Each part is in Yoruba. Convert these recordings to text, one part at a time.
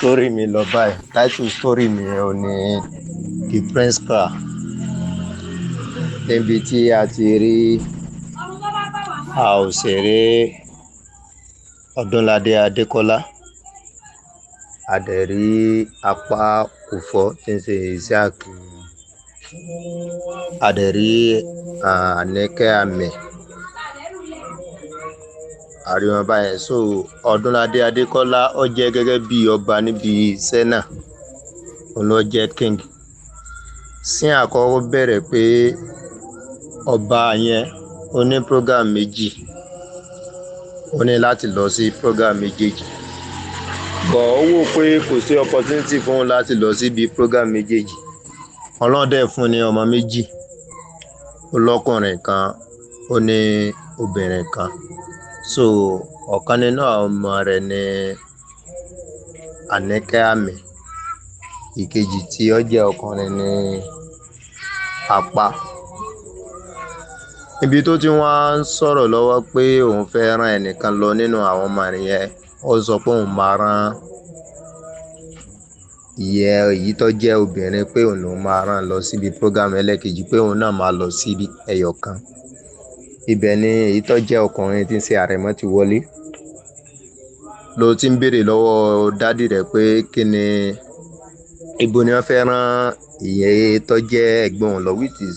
Story mi lọ báyìí. Title story mi ò ní The Prince Car. Níbi tí a ti rí òṣèré Ọdúnládé Adékọ́lá. A dẹ̀ rí apá Kúfọ́ tí ń ṣe Isiaq. A dẹ̀ rí Àníkẹ́ Àmẹ̀. A rí wọn báyẹn. So Ọdúnládé Adékọ́lá ó jẹ́ gẹ́gẹ́ bí ọba níbi iṣẹ́ náà. Òun ló jẹ́ king. Sin àkọ́kọ́ bẹ̀rẹ̀ pé ọba yẹn ó ní program méjì. Ó ní láti lọ sí program méjèèjì. But ó wò pé kò sí opportunity fún un láti lọ síbi program méjèèjì. Ọlọ́run dẹ̀ fún ní ọmọ méjì. Ó lọ́kùnrin kan, ó ní obìnrin kan. So ọ̀kan nínú àwọn ọmọ rẹ̀ ni Àníkẹ́ Àmẹ̀. Ìkejì tí ó jẹ́ ọkùnrin ni Apá. Ibi tó ti wá ń sọ̀rọ̀ lọ́wọ́ pé òun fẹ́ rán ẹnìkan lọ nínú àwọn ọmọ rẹ̀ yẹn, ó sọ pé òun máa rán èyí tó jẹ́ obìnrin pé òun máa rán lọ síbi program ẹlẹ́kejì pé òun náà máa lọ síbi ẹyọ kan. Ibẹ̀ ni èyí tó jẹ́ ọkùnrin tí ń ṣe àrẹ̀mọ ti wọlé. Ló ti ń béèrè lọ́wọ́ dádì rẹ̀ pé kí ni ibo ni wọ́n fẹ́ rán ìyẹn tó jẹ́ ẹ̀gbọ́n òun lọ, which is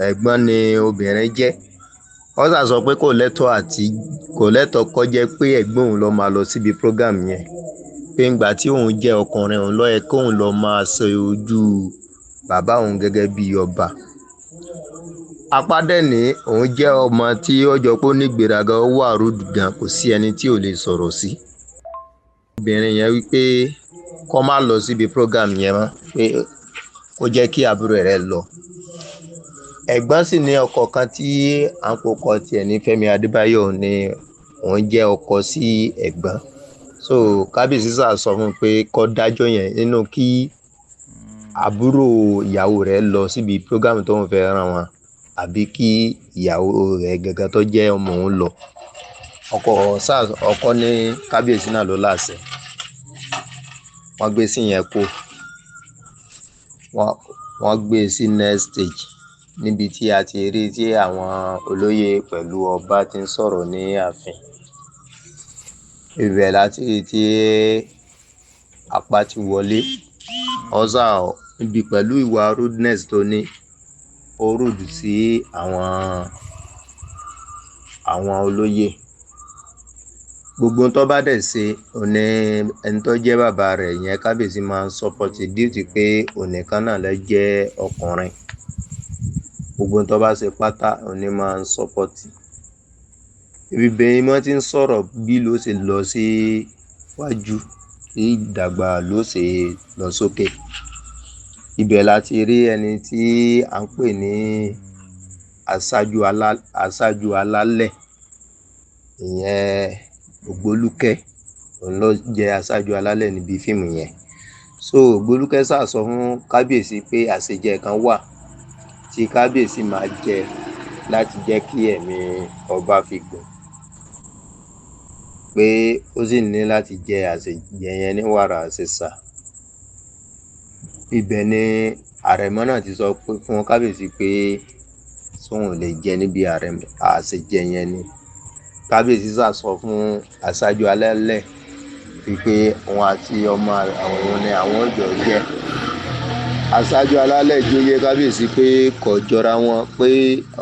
ẹ̀gbọ́n ni obìnrin jẹ́. Ó sà sọ pé kò lẹ́tọ̀ọ́ kó jẹ́ pé ẹ̀gbọ́n òun ló máa lọ síbi program yẹn. Pé ìgbà tí òun jẹ́ ọkùnrin òun ló yẹ kó òun lọ máa ṣe ojú bàbá òun gẹ́gẹ́ bí ọba. Apá dẹ̀ ní òun jẹ́ ọmọ tí ó jọ pé ó ní ìgbéraga, ó wà rude gan, kò sí ẹni tí ò lè sọ̀rọ̀ sí. Obìnrin yẹn wípé kó má lọ síbi program yẹn mọ́, pé kó jẹ́ kí àbúrò rẹ̀ lọ. Ẹ̀gbọ́n sì ní ọkọ kan tí à ń pòkọ tiẹ̀ ní Fẹ́mi Adébáyọ̀ ni òun jẹ́ ọkọ sí ẹ̀gbọ́n. So kábíyèsí sà sọ fún un pé kó dájọ́ yẹn nínú kí àbúrò ìyàwó rẹ̀ lọ síbi program tó ń fẹ́ rán wọn, àbí kí ìyàwó rẹ̀ gẹ́gẹ́ tó jẹ́ ọmọ òun lọ. Ọkọ ní kábíyèsí náà ló láṣẹ. Wọ́n gbé sí yẹn kó. Wọ́n gbé sí next stage níbi tí a ti rí tí àwọn olóyè pẹ̀lú ọba ti ń sọ̀rọ̀ ní ààfin. Ibẹ̀ láti rí tí Apá ti wọlé. Ọ̀sà ibi pẹ̀lú ìwà rudeness tó ní, ó rude sí àwọn olóyè. Gbogbo tó bá dẹ̀ ṣe, òní ẹni tó jẹ́ bàbá rẹ̀ yẹn kábíyèsí máa ń support due to pé ònìkan náà lè jẹ́ ọkùnrin. Gbogbo tó bá ṣe pátá òní máa ń support. Ibi bẹ́ẹ̀ ni wọ́n ti ń sọ̀rọ̀ bí ló ṣe lọ sí wájú, bí ìdàgbà ló ṣe lọ sókè. Ibẹ̀ láti rí ẹni tí à ń pè ní aṣáájú alálẹ̀. Ìyẹn Ògbólúkẹ́. Òun ló jẹ́ aṣáájú alálẹ̀ níbi fíìmù yẹn. So Ògbólúkẹ́ sà sọ fún kábíyèsí pé àṣejẹ kan wà tí kábíyèsí máa jẹ láti jẹ́ kí ẹ̀mí ọba fi gùn. Pé ó sì ní láti jẹ àṣejẹ yẹn ní wàrà àṣẹṣà. Ibẹ̀ ni àrẹ̀mọ náà ti sọ pé fún kábíyèsí pé sóun lè jẹ níbi àṣejẹ yẹn ni. Kábíyèsí sà sọ fún aṣáájú alálẹ̀ wípé òun àti ọmọ àwọn ni àwọn jọ jẹ́. Aṣáájú alálẹ̀ jóyè kábíyèsí pé kò jọra wọn, pé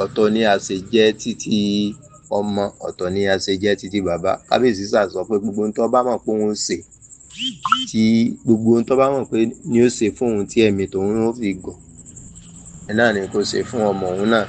ọ̀tọ̀ ni àṣejẹ títí ọmọ, ọ̀tọ̀ ni àṣejẹ títí bàbá. Kábíyèsí sà sọ pé gbogbo ohun tó bá mọ̀ pé òun ṣe, gbogbo ohun tó bá mọ̀ pé ni ó ṣe fún òun tí ẹ̀mí tòun ó fi gùn, náà ni kó ṣe fún ọmọ òun náà.